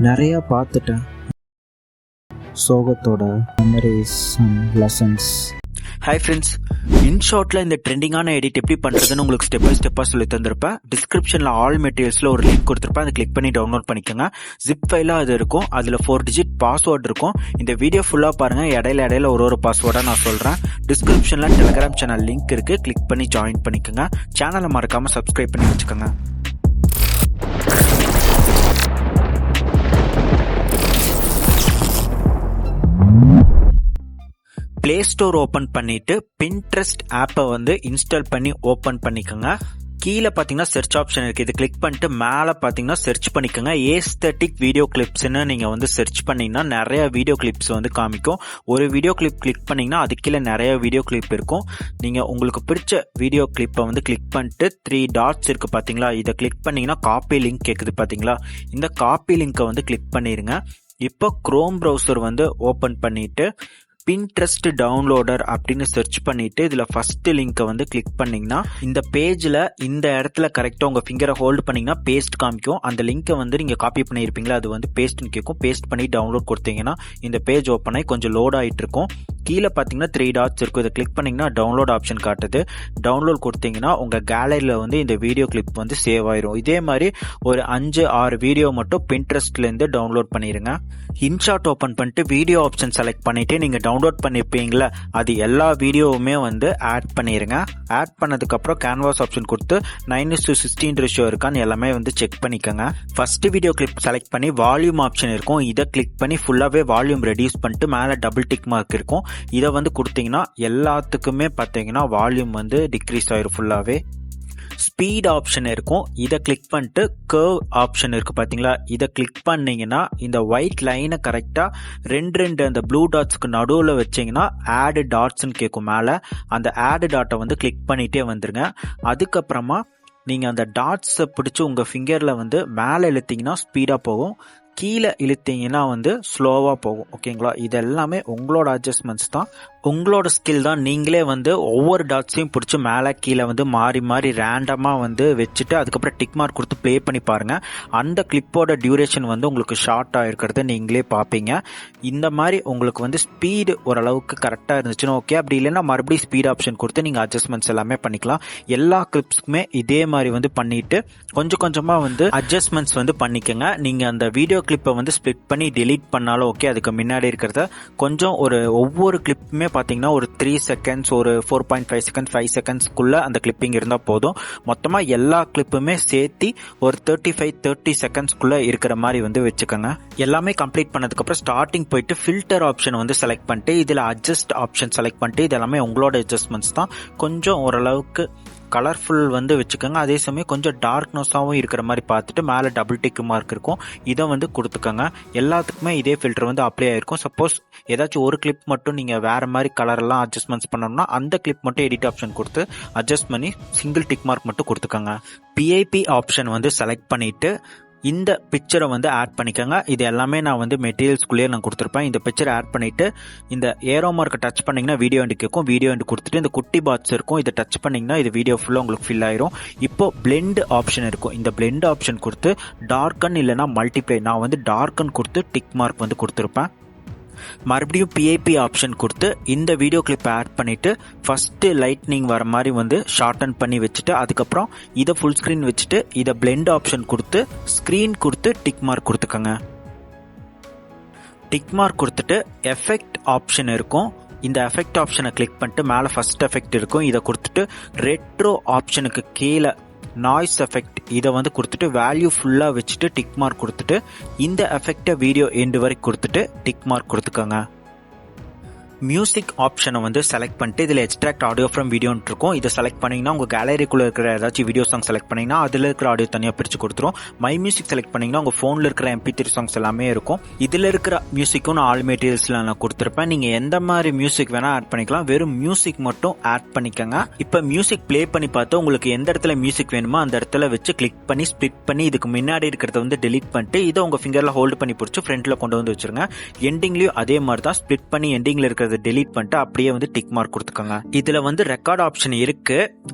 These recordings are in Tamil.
நிறையா பார்த்துட்டேன். சோகத்தோட memories and lessons. Hi friends, இன்ஷார்ட்ல இந்த ட்ரெண்டிங்கான எடிட் எப்படி பண்றதுன்னு உங்களுக்கு ஸ்டெப் பை ஸ்டெப்பாக சொல்லி தந்திருப்பேன். டிஸ்கிரிப்ஷன்ல ஆல் மெட்டீரியல்ஸ்ல ஒரு லிங்க் கொடுத்துருப்பேன், அதை கிளிக் பண்ணி டவுன்லோட் பண்ணிக்கோங்க. ஜிப் ஃபைலாக அது இருக்கும், அதில் 4 டிஜிட் பாஸ்வேர்டு இருக்கும். இந்த வீடியோ ஃபுல்லாக பாருங்க, இடையில ஒரு பாஸ்வேர்டாக நான் சொல்றேன். டிஸ்கிரிப்ஷன்ல டெலிகிராம் சேனல் லிங்க் இருக்கு, கிளிக் பண்ணி ஜாயின் பண்ணிக்கோங்க. சேனலை மறக்காம சப்ஸ்கிரைப் பண்ணி வச்சுக்கோங்க. பிளே ஸ்டோர் ஓப்பன் பண்ணிட்டு பின்ட்ரெஸ்ட் ஆப்பை இன்ஸ்டால் பண்ணி ஓப்பன் பண்ணிக்கோங்க. கீழே பார்த்தீங்கன்னா சர்ச் ஆப்ஷன் இருக்கு, இது கிளிக் பண்ணிட்டு மேலே பார்த்தீங்கன்னா சர்ச் பண்ணிக்கோங்க. ஏஸ்தட்டிக் வீடியோ கிளிப்ஸ்ன்னு நீங்கள் சர்ச் பண்ணீங்கன்னா நிறைய வீடியோ கிளிப்ஸ் காமிக்கும். ஒரு வீடியோ கிளிப் கிளிக் பண்ணீங்கன்னா அது கீழே நிறைய வீடியோ கிளிப் இருக்கும். நீங்கள் உங்களுக்கு பிடிச்ச வீடியோ கிளிப்பை கிளிக் பண்ணிட்டு 3 டாட்ஸ் இருக்கு பார்த்தீங்களா, இதை கிளிக் பண்ணீங்கன்னா காப்பி லிங்க் கேட்குது பார்த்தீங்களா, இந்த காப்பி லிங்கை கிளிக் பண்ணிடுங்க. இப்போ குரோம் ப்ரௌசர் ஓப்பன் பண்ணிட்டு பின்ட்ரெஸ்ட் டவுன்லோடர் அப்படின்னு சர்ச் பண்ணிட்டு இதுல ஃபர்ஸ்ட் லிங்கை கிளிக் பண்ணீங்கன்னா இந்த பேஜ்ல இந்த இடத்துல கரெக்டா உங்க ஃபிங்கரை ஹோல்டு பண்ணீங்கன்னா பேஸ்ட் காமிக்கும். அந்த லிங்கை நீங்க காப்பி பண்ணியிருப்பீங்களா, அது பேஸ்ட்னு கேட்கும். பேஸ்ட் பண்ணி டவுன்லோட் கொடுத்தீங்கன்னா இந்த பேஜ் ஓப்பன் ஆகி கொஞ்சம் லோட் ஆயிட்டு இருக்கும். கீழே பார்த்தீங்கன்னா 3 டாட்ஸ் இருக்கும், இதை கிளிக் பண்ணீங்கன்னா டவுன்லோட் ஆப்ஷன் காட்டுது. டவுன்லோட் கொடுத்தீங்கன்னா உங்க கேலரியில இந்த வீடியோ கிளிப் சேவ் ஆயிரும். இதே மாதிரி ஒரு 5-6 வீடியோ மட்டும் பின்ட்ரெஸ்ட்ல இருந்து டவுன்லோட் பண்ணிருங்க. இன்ஷாட் ஓப்பன் பண்ணிட்டு வீடியோ ஆப்ஷன் செலக்ட் பண்ணிட்டு நீங்க டவுன்லோட் பண்ணிருப்பீங்களா, அது எல்லா வீடியோவுமே ஆட் பண்ணிருங்க. ஆட் பண்ணதுக்கு அப்புறம் கேன்வாஸ் ஆப்ஷன் கொடுத்து 9:16 ரேஷியோ இருக்கான்னு எல்லாமே செக் பண்ணிக்கோங்க. ஃபர்ஸ்ட் வீடியோ கிளிப் செலக்ட் பண்ணி வால்யூம் ஆப்ஷன் இருக்கும், இதை கிளிக் பண்ணி ஃபுல்லாவே வால்யூம் ரெடியூஸ் பண்ணிட்டு மேல டபுள் டிக் மார்க் இருக்கும், இதை கொடுத்தீங்கன்னா எல்லாத்துக்குமே பார்த்தீங்கன்னா வால்யூம் டிக்ரீஸ் ஆயிரும் ஃபுல்லாவே. ஸ்பீட் ஆப்ஷன் இருக்கும், இதை கிளிக் பண்ணிட்டு கர்வ் ஆப்ஷன் இருக்கு பாத்தீங்களா, இதை கிளிக் பண்ணீங்கன்னா இந்த ஒயிட் லைனை கரெக்டா 2 அந்த ப்ளூ டாட்ஸ்க்கு நடுவில் வச்சீங்கன்னா ஆட் டாட்ஸ்ன்னு கேட்கும். மேல அந்த ஆட் டாட்டை கிளிக் பண்ணிட்டே வந்துருங்க. அதுக்கப்புறமா நீங்க அந்த டாட்ஸை பிடிச்சி உங்க ஃபிங்கர்ல மேலே இழுத்தீங்கன்னா ஸ்பீடா போகும், கீழே இழுத்தீங்கன்னா ஸ்லோவா போகும். ஓகேங்களா, இது எல்லாமே உங்களோட அட்ஜஸ்ட்மெண்ட்ஸ் தான், உங்களோட ஸ்கில் தான். நீங்களே ஒவ்வொரு டாட்ஸையும் பிடிச்சி மேலே கீழே மாறி மாறி ரேண்டமா வச்சுட்டு அதுக்கப்புறம் டிக் மார்க் கொடுத்து ப்ளே பண்ணி பாருங்க. அந்த கிளிப்போட டியூரேஷன் உங்களுக்கு ஷார்ட் ஆயிருக்கிறத நீங்களே பார்ப்பீங்க. இந்த மாதிரி உங்களுக்கு ஸ்பீடு ஓரளவுக்கு கரெக்டாக இருந்துச்சுன்னா ஓகே, அப்படி இல்லைன்னா மறுபடியும் ஸ்பீட் ஆப்ஷன் கொடுத்து நீங்கள் அட்ஜஸ்ட்மெண்ட்ஸ் எல்லாமே பண்ணிக்கலாம். எல்லா கிளிப்ஸ்க்குமே இதே மாதிரி பண்ணிட்டு கொஞ்சம் கொஞ்சமா அட்ஜஸ்ட்மெண்ட்ஸ் பண்ணிக்கோங்க. நீங்க அந்த வீடியோ கிளிப்பை ஸ்பிளிட் பண்ணி டெலீட் பண்ணாலும் ஓகே, அதுக்கு முன்னாடி இருக்கிறத கொஞ்சம் ஒவ்வொரு கிளிப்புமே பார்த்தீங்கன்னா ஒரு 3 செகண்ட்ஸ், ஒரு 4.5 செகண்ட்ஸ், 5 செகண்ட்ஸ்க்குள்ள அந்த கிளிப்பிங் இருந்தால் போதும். மொத்தமா எல்லா கிளிப்புமே சேர்த்து ஒரு 35-30 செகண்ட்ஸ்க்குள்ள இருக்கிற மாதிரி வச்சுக்கோங்க. எல்லாமே கம்ப்ளீட் பண்ணதுக்கு அப்புறம் ஸ்டார்டிங் போயிட்டு ஃபில்டர் ஆப்ஷன் செலக்ட் பண்ணிட்டு இதுல அட்ஜஸ்ட் ஆப்ஷன் செலக்ட் பண்ணிட்டு இது எல்லாமே உங்களோட அட்ஜஸ்ட்மெண்ட்ஸ் தான். கொஞ்சம் ஓரளவுக்கு கலர்ஃபுல் வச்சுக்கோங்க, அதே சமயம் கொஞ்சம் டார்க்னஸாகவும் இருக்கிற மாதிரி பார்த்துட்டு மேலே டபுள் டிக் மார்க் இருக்கும், இதை கொடுத்துக்கோங்க. எல்லாத்துக்குமே இதே ஃபில்டர் அப்ளை ஆயிருக்கும். சப்போஸ் ஏதாச்சும் ஒரு கிளிப் மட்டும் நீங்கள் வேற மாதிரி கலரெல்லாம் அட்ஜஸ்ட்மெண்ட்ஸ் பண்ணணும்னா அந்த கிளிப் மட்டும் எடிட் ஆப்ஷன் கொடுத்து அட்ஜஸ்ட் பண்ணி சிங்கிள் டிக் மார்க் மட்டும் கொடுத்துக்கோங்க. பிஐபி ஆப்ஷன் செலக்ட் பண்ணிட்டு இந்த பிக்சரை ஆட் பண்ணிக்கோங்க. இது எல்லாமே நான் மெட்டீரியல்ஸ்குள்ளேயே நான் கொடுத்துருப்பேன். இந்த பிக்சரை ஆட் பண்ணிட்டு இந்த ஏரோ மார்க்கை டச் பண்ணீங்கன்னா வீடியோ எண்டு கேட்கும், வீடியோ எண்டு கொடுத்துட்டு இந்த குட்டி பாட்ஸ் இருக்கும், இதை டச் பண்ணீங்கன்னா இது வீடியோ ஃபுல்லாக உங்களுக்கு ஃபில் ஆயிரும். இப்போ பிளெண்ட் ஆப்ஷன் இருக்கும், இந்த பிளெண்ட் ஆப்ஷன் கொடுத்து டார்க்கன் இல்லைன்னா மல்டிப்ளை, நான் டார்க்கன் கொடுத்து டிக் மார்க் கொடுத்துருப்பேன். மறுபடியும் பிஐபி ஆப்ஷன் கொடுத்து இந்த வீடியோ கிளிப் ஆட் பண்ணிட்டு ஃபர்ஸ்ட் லைட்னிங் வர மாதிரி ஷார்டன் பண்ணி வச்சுட்டு அதுக்கப்புறம் இதை ஃபுல் ஸ்கிரீன் வச்சுட்டு இதை பிளெண்ட் ஆப்ஷன் கொடுத்து ஸ்கிரீன் கொடுத்து டிக் மார்க் கொடுத்துக்கோங்க. டிக் மார்க் கொடுத்துட்டு எஃபெக்ட் ஆப்ஷன் இருக்கும், இந்த எஃபெக்ட் ஆப்ஷனை கிளிக் பண்ணிட்டு மேலே ஃபர்ஸ்ட் எஃபெக்ட் இருக்கும், இதை கொடுத்துட்டு ரெட்ரோ ஆப்ஷனுக்கு கீழே நாய்ஸ் எஃபெக்ட் இதை கொடுத்துட்டு வேல்யூ ஃபுல்லா வச்சுட்டு டிக் மார்க் கொடுத்துட்டு இந்த எஃபெக்டை வீடியோ எண்டு வரைக்கும் கொடுத்துட்டு டிக் மார்க் கொடுத்துக்கோங்க. மியூசிக் ஆப்ஷனை செலக்ட் பண்ணிட்டு இதில் எக்ஸ்ட்ராக்ட் ஆடியோ ஃப்ரம் வீடியோன்னு இருக்கும், இதை செலக்ட் பண்ணீங்கன்னா உங்கள் கேலரிக்குள்ளே இருக்கிற ஏதாச்சும் வீடியோ சாங் செலக்ட் பண்ணீங்கன்னா அதில் இருக்கிற ஆடியோ தனியாக பிரித்து கொடுத்துரும். மை மியூசிக் செலக்ட் பண்ணீங்கன்னா உங்கள் ஃபோனில் இருக்கிற MP3 சாங்ஸ் எல்லாமே இருக்கும். இதில் இருக்கிற மியூசிக்கும் நான் ஆல் மெட்டீரியல்ஸில் நான் கொடுத்துருப்பேன். நீங்கள் எந்த மாதிரி மியூசிக் வேணால் ஆட் பண்ணிக்கலாம், வெறும் மியூசிக் மட்டும் ஆட் பண்ணிக்கோங்க. இப்போ மியூசிக் ப்ளே பண்ணி பார்த்து உங்களுக்கு எந்த இடத்துல மியூசிக் வேணுமோ அந்த இடத்துல வச்சு கிளிக் பண்ணி ஸ்பிளிட் பண்ணி இதுக்கு முன்னாடி இருக்கிறத டெலீட் பண்ணிட்டு இதை உங்கள் ஃபிங்கரில் ஹோல்டு பண்ணி பிடிச்சி ஃப்ரண்ட்டில் கொண்டு வச்சுருங்க. எண்டிங்லேயும் அதே மாதிரி தான் ஸ்பிளிட் பண்ணி எண்டிங்கில் இருக்கிறத டெலீட் பண்ணிட்டு அப்படியே டிக் மார்க் கொடுத்துக்கோங்க. இதுல ரெக்கார்ட் ஆப்ஷன் இருக்கு,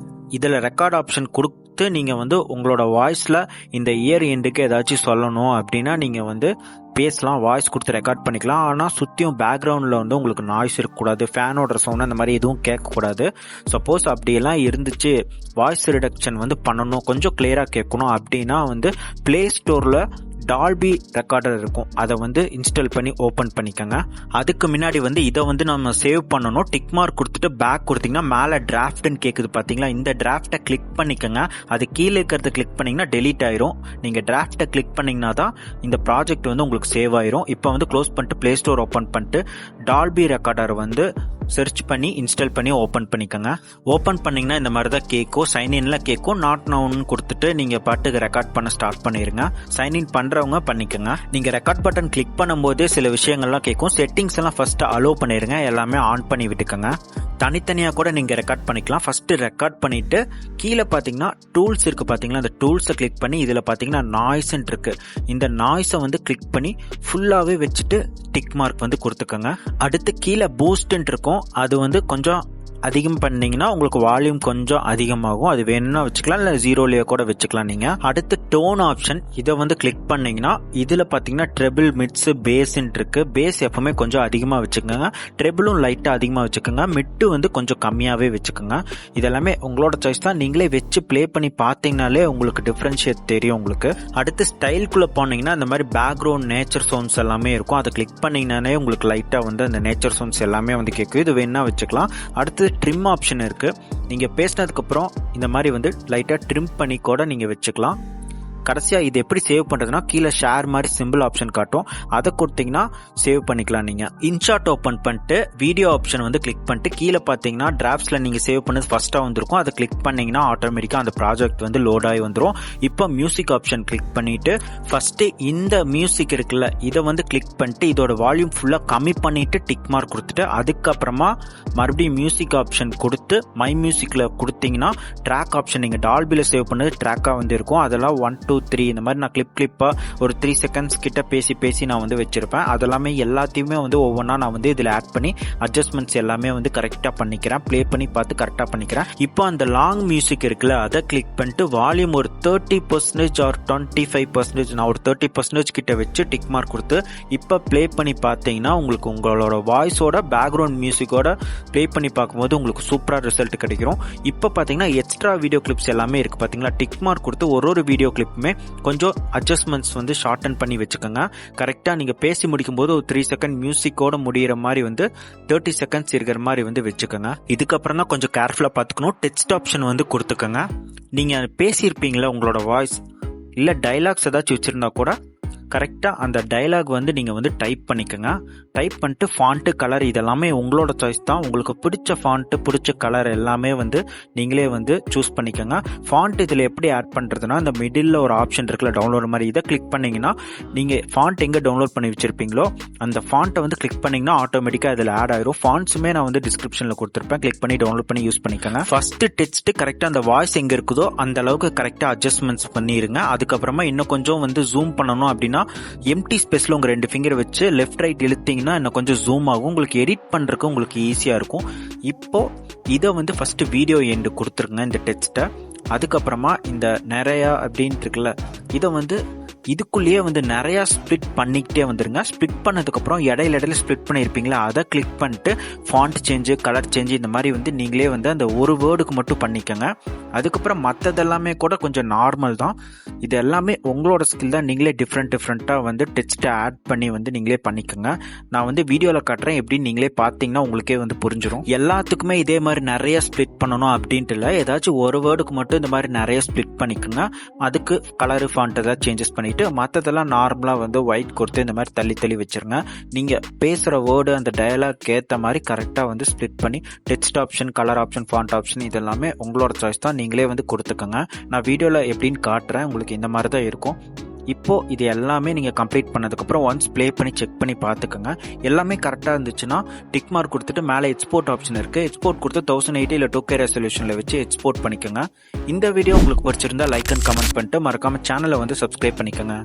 இதுல ரெக்கார்ட் ஆப்ஷன் கொடுத்து நீங்கள் வந்து உங்களோட வாய்ஸில் இந்த இயர் எண்டுக்கு ஏதாச்சும் சொல்லணும் அப்படின்னா நீங்கள் வந்து பேசலாம், வாய்ஸ் கொடுத்து ரெக்கார்ட் பண்ணிக்கலாம். ஆனால் சுற்றியும் பேக்ரவுண்டில் வந்து உங்களுக்கு நாய்ஸ் இருக்கக்கூடாது, ஃபேனோட சவுண்ட் அந்த மாதிரி எதுவும் கேட்கக்கூடாது. சப்போஸ் அப்படியெல்லாம் இருந்துச்சு, வாய்ஸ் ரிடக்ஷன் வந்து பண்ணணும், கொஞ்சம் கிளியராக கேட்கணும் அப்படின்னா வந்து ப்ளே ஸ்டோரில் டால்பி ரெக்கார்டர் இருக்கும், அதை வந்து இன்ஸ்டால் பண்ணி ஓப்பன் பண்ணிக்கோங்க. அதுக்கு முன்னாடி வந்து இதை வந்து நம்ம சேவ் பண்ணணும். டிக் மார்க் கொடுத்துட்டு பேக் கொடுத்தீங்கன்னா மேலே டிராஃப்ட்னு கேட்குது பார்த்தீங்களா, இந்த டிராஃப்டை கிளிக் பண்ணிக்கோங்க. அது கீழே இருக்கிறத கிளிக் பண்ணிங்கன்னா டெலீட் ஆயிரும். நீங்கள் டிராஃப்டை கிளிக் பண்ணிங்கன்னா தான் இந்த ப்ராஜெக்ட் வந்து உங்களுக்கு சேவ் ஆயிரும். இப்போ வந்து க்ளோஸ் பண்ணிட்டு ப்ளே ஸ்டோர் ஓப்பன் பண்ணிட்டு டால்பி ரெக்கார்டர் வந்து சர்ச் பண்ணி இன்ஸ்டால் பண்ணி ஓப்பன் பண்ணிக்கோங்க. ஓப்பன் பண்ணிங்கன்னா இந்த மாதிரி தான் கேட்கும், சைன்இன்ல கேட்கும். நாட் நவுன்னு கொடுத்துட்டு நீங்கள் பாட்டுக்கு ரெக்கார்ட் பண்ண ஸ்டார்ட் பண்ணிடுங்க. சைன்இன் பண்ணுறவங்க பண்ணிக்கோங்க. நீங்கள் ரெக்கார்ட் பட்டன் கிளிக் பண்ணும்போதே சில விஷயங்கள்லாம் கேட்கும். செட்டிங்ஸ் எல்லாம் ஃபர்ஸ்ட் அலோவ் பண்ணிடுங்க, எல்லாமே ஆன் பண்ணி விட்டுக்கோங்க. தனித்தனியாக கூட நீங்கள் ரெக்கார்ட் பண்ணிக்கலாம். ஃபர்ஸ்ட் ரெக்கார்ட் பண்ணிட்டு கீழே பார்த்தீங்கன்னா டூல்ஸ் இருக்குது பார்த்தீங்களா, அந்த டூல்ஸை கிளிக் பண்ணி இதில் பார்த்தீங்கன்னா நாய்ஸ்ன்னு இருக்கு, இந்த நாய்ஸை வந்து கிளிக் பண்ணி ஃபுல்லாகவே வச்சுட்டு டிக் மார்க் வந்து கொடுத்துக்கோங்க. அடுத்து கீழே பூஸ்ட்ன்னு இருக்கும், அது வந்து கொஞ்சம் அதிகம் பண்ணீங்கன்னா உங்களுக்கு வால்யூம் கொஞ்சம் அதிகமாகும். அது வேணும்னா வச்சுக்கலாம், இல்லை ஜீரோலேயே கூட வச்சுக்கலாம் நீங்கள். அடுத்து டோன் ஆப்ஷன், இதை வந்து கிளிக் பண்ணீங்கன்னா இதில் பார்த்தீங்கன்னா ட்ரெபிள், மிட்ஸ், பேஸ்ன்னு இருக்கு. பேஸ் எப்பவுமே கொஞ்சம் அதிகமாக வச்சுக்கோங்க, ட்ரெபிளும் லைட்டாக அதிகமாக வச்சுக்கோங்க, மிட்டு வந்து கொஞ்சம் கம்மியாகவே வச்சுக்கோங்க. இதெல்லாமே உங்களோட சாய்ஸ் தான், நீங்களே வச்சு ப்ளே பண்ணி பார்த்தீங்கனாலே உங்களுக்கு டிஃப்ரென்ஷியேட் தெரியும் உங்களுக்கு. அடுத்து ஸ்டைல்குள்ளே போனீங்கன்னா இந்த மாதிரி பேக்ரவுண்ட் நேச்சர் சவுண்ட்ஸ் எல்லாமே இருக்கும், அதை கிளிக் பண்ணிங்கனாலே உங்களுக்கு லைட்டாக வந்து அந்த நேச்சர் சவுண்ட்ஸ் எல்லாமே வந்து கேட்கும். இது வேணா வச்சுக்கலாம். அடுத்து ட்ரிம் ஆப்ஷன் இருக்கு, நீங்க பேசினதுக்கு அப்புறம் இந்த மாதிரி வந்து லைட்டா ட்ரிம் பண்ணி கூட நீங்க வச்சுக்கலாம். கடைசியாக இது எப்படி சேவ் பண்ணுறதுனா கீழே ஷேர் மாதிரி சிம்பிள் ஆப்ஷன் காட்டும், அதை கொடுத்தீங்கன்னா சேவ் பண்ணிக்கலாம். நீங்கள் இன்ஷாட் ஓப்பன் பண்ணிட்டு வீடியோ ஆப்ஷன் வந்து கிளிக் பண்ணிட்டு கீழே பார்த்தீங்கன்னா டிராஃப்ட்ஸில் நீங்கள் சேவ் பண்ணது ஃபஸ்ட்டாக வந்திருக்கும், அதை கிளிக் பண்ணிங்கன்னா ஆட்டோமேட்டிக்காக அந்த ப்ராஜெக்ட் வந்து லோட் ஆகி வந்துடும். இப்போ மியூசிக் ஆப்ஷன் கிளிக் பண்ணிவிட்டு ஃபஸ்ட்டு இந்த மியூசிக் இருக்குல்ல, இதை வந்து கிளிக் பண்ணிட்டு இதோட வால்யூம் ஃபுல்லாக கம்மி பண்ணிவிட்டு டிக் மார்க் கொடுத்துட்டு அதுக்கப்புறமா மறுபடியும் மியூசிக் ஆப்ஷன் கொடுத்து மை மியூசிக்கில் கொடுத்தீங்கன்னா ட்ராக் ஆப்ஷன் நீங்கள் டால்பியில் சேவ் பண்ணது ட்ராக்காக வந்து இருக்கும். அதெல்லாம் 1 2 3 இந்த மாதிரி நான் கிளிப்பாக ஒரு 3 செகண்ட்ஸ் கிட்ட பேசி நான் வந்து வச்சிருப்பேன். அதெல்லாமே எல்லாத்தையுமே வந்து ஒவ்வொன்றா நான் வந்து இதில் ஆட் பண்ணி அட்ஜஸ்ட்மெண்ட்ஸ் எல்லாமே வந்து கரெக்டாக பண்ணிக்கிறேன், ப்ளே பண்ணி பார்த்து கரெக்டாக பண்ணிக்கிறேன். இப்போ அந்த லாங் மியூசிக் இருக்குல்ல, அதை கிளிக் பண்ணிட்டு வால்யூம் ஒரு 30% ஆர் 25%, நான் ஒரு 30% கிட்ட வச்சு டிக் மார்க் கொடுத்து இப்போ ப்ளே பண்ணி பார்த்தீங்கன்னா உங்களுக்கு உங்களோட வாய்ஸோட பேக்ரவுண்ட் மியூசிக்கோட ப்ளே பண்ணி பார்க்கும்போது உங்களுக்கு சூப்பராக ரிசல்ட் கிடைக்கும். இப்போ பார்த்தீங்கன்னா எக்ஸ்ட்ரா வீடியோ கிளிப்ஸ் எல்லாமே இருக்குது பார்த்தீங்களா, டிக் மார்க் கொடுத்து ஒரு வீடியோ கிளிப்புமே கொஞ்சம் அட்ஜஸ்ட்மெண்ட்ஸ் வந்து ஷார்டன் பண்ணி வச்சுக்கோங்க. கரெக்டாக நீங்கள் பேசி முடிக்கும் போது ஒரு 3 செகண்ட் மியூசிக்கோட முடிகிற மாதிரி வந்து 30 செகண்ட்ஸ் இருக்கிற மாதிரி வந்து வச்சுக்கோங்க. இதுக்கப்புறம் தான் கொஞ்சம் கேர்ஃபுல்லாக பார்த்துக்கணும். டெக்ஸ்ட் ஆப்ஷன் வந்து கொடுத்துக்கோங்க. நீங்கள் பேசியிருப்பீங்களா உங்களோட வாய்ஸ் இல்லை டைலாக்ஸ் ஏதாச்சும் வச்சுருந்தா கூட கரெக்டாக அந்த டைலாக் வந்து நீங்கள் வந்து டைப் பண்ணிக்கோங்க. டைப் பண்ணிட்டு ஃபாண்ட்டு, கலர் இதெல்லாமே உங்களோட சாய்ஸ் தான். உங்களுக்கு பிடிச்ச ஃபாண்ட்டு, பிடிச்ச கலர் எல்லாமே வந்து நீங்களே வந்து சூஸ் பண்ணிக்கோங்க. ஃபாண்ட் இதில் எப்படி ஆட் பண்ணுறதுனா இந்த மிடில் ஒரு ஆப்ஷன் இருக்குல்ல டவுன்லோட் மாதிரி, இதை கிளிக் பண்ணிங்கன்னா நீங்கள் ஃபாண்ட் எங்கே டவுன்லோட் பண்ணி வச்சுருப்பீங்களோ அந்த ஃபாண்ட்டை வந்து கிளிக் பண்ணிங்கன்னா ஆட்டோமேட்டிக்காக இதில் ஆட் ஆயிரும். ஃபாண்ட்ஸுமே நான் வந்து டிஸ்கிரிப்ஷனில் கொடுத்துருப்பேன், கிளிக் பண்ணி டவுன்லோட் பண்ணி யூஸ் பண்ணிக்கோங்க. ஃபஸ்ட்டு டெக்ஸ்ட்டு கரெக்டாக அந்த வாய்ஸ் எங்கே இருக்குதோ அந்த அளவுக்கு கரெக்டாக அட்ஜஸ்ட்மெண்ட்ஸ் பண்ணிடுங்க. அதுக்கப்புறமா இன்னும் கொஞ்சம் வந்து ஜூம் பண்ணணும் அப்படின்னா எம்டி ஸ்பேஸ்ல உங்க 2 ஃபிங்கர் வச்சு லெஃப்ட் ரைட் இழுத்தீங்கன்னா இன்னும் கொஞ்சம் ஜூம் ஆகும், உங்களுக்கு எடிட் பண்றதுக்கு உங்களுக்கு ஈஸியா இருக்கும். இப்போ இதை வந்து ஃபர்ஸ்ட் வீடியோ எண்டு கொடுத்துருங்க இந்த டெக்ஸ்ட்டை. அதுக்கப்புறமா இந்த நிறையா அப்படின்ட்டு இருக்குல்ல, இதை வந்து இதுக்குள்ளேயே வந்து நிறைய ஸ்ப்ளிட் பண்ணிக்கிட்டே வந்துருங்க. ஸ்ப்ளிட் பண்ணதுக்கப்புறம் இடையில ஸ்ப்ளிட் பண்ணியிருப்பீங்களா, அதை கிளிக் பண்ணிட்டு ஃபாண்ட் சேஞ்சு, கலர் சேஞ்சு இந்த மாதிரி வந்து நீங்களே வந்து அந்த ஒரு வேர்டுக்கு மட்டும் பண்ணிக்கோங்க. அதுக்கப்புறம் மற்றதெல்லாமே கூட கொஞ்சம் நார்மல் தான். இது எல்லாமே உங்களோட ஸ்கில் தான், நீங்களே டிஃப்ரெண்ட்டாக வந்து டெக்ஸ்ட்டை ஆட் பண்ணி வந்து நீங்களே பண்ணிக்கோங்க. நான் வந்து வீடியோவில் காட்டுறேன், எப்படின்னு நீங்களே பார்த்தீங்கன்னா உங்களுக்கே வந்து புரிஞ்சிடும். எல்லாத்துக்குமே இதே மாதிரி நிறைய ஸ்ப்ளிட் பண்ணணும் அப்படின்ட்டு இல்லை, ஏதாச்சும் ஒரு வேர்டுக்கு மட்டும் இந்த மாதிரி நிறைய ஸ்ப்ளிட் பண்ணிக்கோங்க. அதுக்கு கலரு, ஃபாண்ட் ஏதாவது சேஞ்சஸ் பண்ணி மற்றதெல்லாம் நார்மலா வந்து ஒயிட் கொடுத்து இந்த மாதிரி தள்ளி வச்சிருங்க. நீங்க பேசுற வேர்டு அந்த டயலாக் ஏற்ற மாதிரி கரெக்டா வந்து ஸ்ப்ளிட் பண்ணி text option, colour option, font option இதெல்லாமே உங்களோட சாய்ஸ் தான், நீங்களே வந்து கொடுத்துக்கோங்க. நான் வீடியோல எப்படின்னு காட்டுறேன், உங்களுக்கு இந்த மாதிரி தான் இருக்கும். இப்போ இது எல்லாமே நீங்கள் கம்ப்ளீட் பண்ணதுக்கப்புறம் ஒன்ஸ் ப்ளே பண்ணி செக் பண்ணி பார்த்துக்கோங்க. எல்லாமே கரெக்டாக இருந்துச்சுன்னா டிக் மார்க் கொடுத்துட்டு மேலே எக்ஸ்போர்ட் ஆப்ஷன் இருக்குது, எக்ஸ்போர்ட் கொடுத்து 1080 இல்லை 2K ரெசல்யூஷனில் வச்சு எக்ஸ்போர்ட் பண்ணிக்கோங்க. இந்த வீடியோ உங்களுக்கு பிடிச்சிருந்தா லைக் அண்ட் கமெண்ட் பண்ணிட்டு மறக்காமல் சேனலை வந்து சப்ஸ்கிரைப் பண்ணிக்கோங்க.